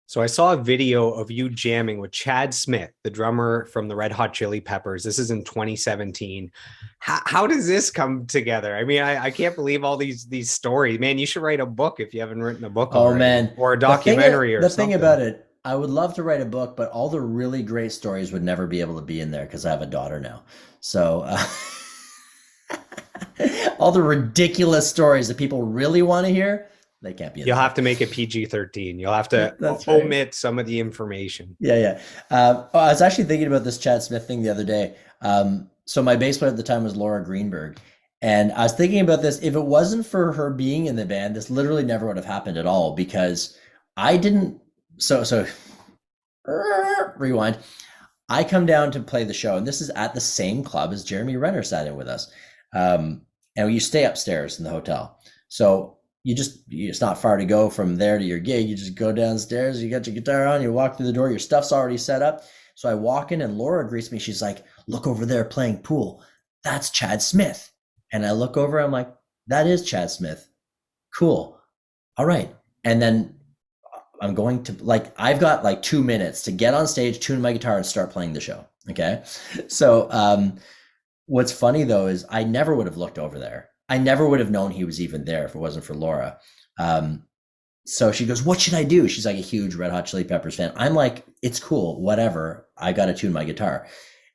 So I saw a video of you jamming with Chad Smith, the drummer from the Red Hot Chili Peppers. This is in 2017. How does this come together? I mean, I can't believe all these stories. Man, you should write a book if you haven't written a book Oh already, man, or a the thing documentary or the thing about something. it, I would love to write a book, but all the really great stories would never be able to be in there because I have a daughter now. So all the ridiculous stories that people really want to hear, they can't be in the You'll have book. to make it PG-13. You'll have to That's right. omit some of the information. Yeah, yeah. I was actually thinking about this Chad Smith thing the other day. So my bass player at the time was Laura Greenberg, and I was thinking about this. If it wasn't for her being in the band, this literally never would have happened at all because I didn't. So rewind. I come down to play the show, and this is at the same club as Jeremy Renner sat in with us. And you stay upstairs in the hotel. So it's not far to go from there to your gig. You just go downstairs, you got your guitar on, you walk through the door, your stuff's already set up. So I walk in and Laura greets me. She's like, look over there playing pool. That's Chad Smith. And I look over, I'm like, that is Chad Smith. Cool. All right. And then I'm going to I've got like 2 minutes to get on stage, tune my guitar, and start playing the show. Okay. So what's funny though is I never would have looked over there. I never would have known he was even there if it wasn't for Laura. Um, so she goes, what should I do? She's like a huge Red Hot Chili Peppers fan. I'm like, it's cool, whatever. I got to tune my guitar.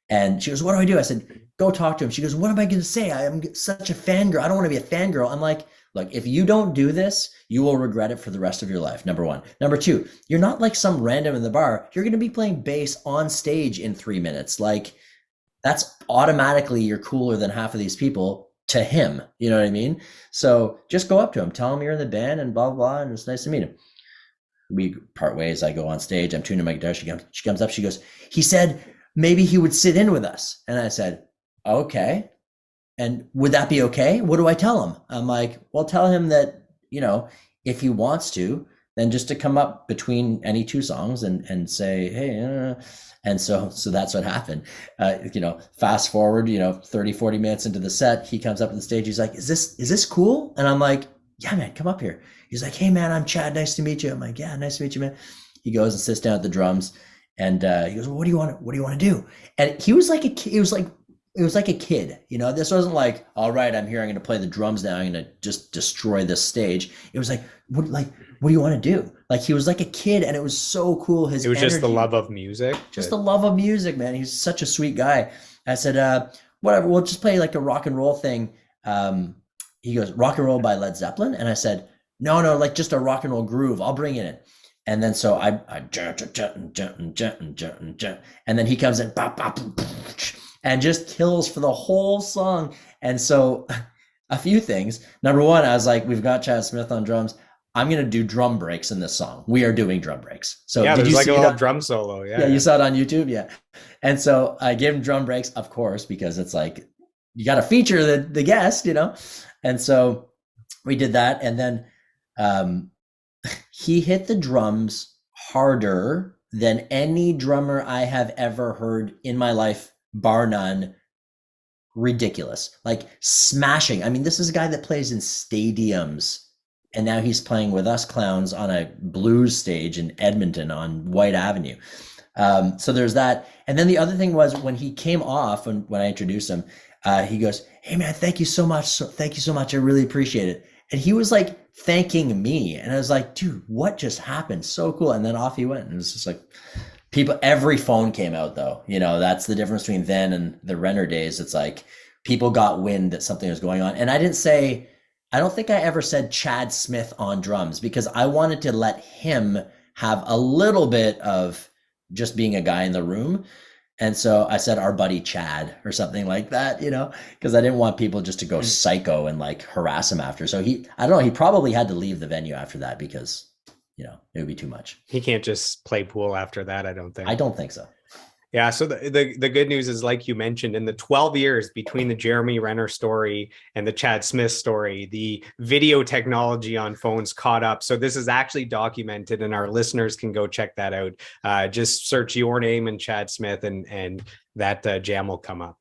And she goes, what do I do? I said, go talk to him. She goes, what am I going to say? I am such a fangirl. I don't want to be a fangirl. I'm like, look, if you don't do this, you will regret it for the rest of your life. Number one. Number two, you're not like some random in the bar. You're going to be playing bass on stage in 3 minutes. Like, that's automatically you're cooler than half of these people to him. You know what I mean? So just go up to him, tell him you're in the band and blah, blah, blah. And it's nice to meet him. We part ways. I go on stage. I'm tuning my guitar. She comes up. She goes, he said maybe he would sit in with us. And I said, okay. And would that be okay? What do I tell him? I'm like, well, tell him that, if he wants to, then just to come up between any two songs and say, hey, and so that's what happened. Fast forward, 30, 40 minutes into the set, he comes up on the stage. He's like, is this cool? And I'm like, yeah, man, come up here. He's like, hey, man, I'm Chad. Nice to meet you. I'm like, yeah, nice to meet you, man. He goes and sits down at the drums, and he goes, well, what do you want to do? And he was like a kid. It was like a kid. This wasn't like, all right, I'm here. I'm going to play the drums now. I'm going to just destroy this stage. It was like, what do you want to do? Like, he was like a kid, and it was so cool. His It was just the energy, love of music. just the love of music, man. He's such a sweet guy. I said, whatever, we'll just play like a rock and roll thing. He goes, rock and roll by Led Zeppelin. And I said, no, like just a rock and roll groove. I'll bring it in. And then so I and then he comes in and just kills for the whole song. And so a few things. Number one, I was like, we've got Chad Smith on drums. I'm going to do drum breaks in this song. We are doing drum breaks. So Yeah, did there's you like a see it? little drum solo. Yeah, Yeah, you yeah. saw it on YouTube. Yeah. And so I gave him drum breaks, of course, because it's like, you got to feature the guest. And so we did that. And then um, he hit the drums harder than any drummer I have ever heard in my life, bar none. Ridiculous. Like smashing. I mean, this is a guy that plays in stadiums, and now he's playing with us clowns on a blues stage in Edmonton on White Avenue. So there's that. And then the other thing was when he came off, when I introduced him, he goes, hey man, thank you so much. Thank you so much. I really appreciate it. And he was like thanking me. And I was like, dude, what just happened? So cool. And then off he went. And it was just like every phone came out though. That's the difference between then and the Renner days. It's like people got wind that something was going on. And I don't think I ever said Chad Smith on drums because I wanted to let him have a little bit of just being a guy in the room. And so I said our buddy Chad or something like that, because I didn't want people just to go psycho and like harass him after. So I don't know, he probably had to leave the venue after that because, it would be too much. He can't just play pool after that, I don't I think. don't think so. Yeah, so the good news is, like you mentioned, in the 12 years between the Jeremy Renner story and the Chad Smith story, the video technology on phones caught up. So this is actually documented, and our listeners can go check that out. Just search your name and Chad Smith, and that jam will come up.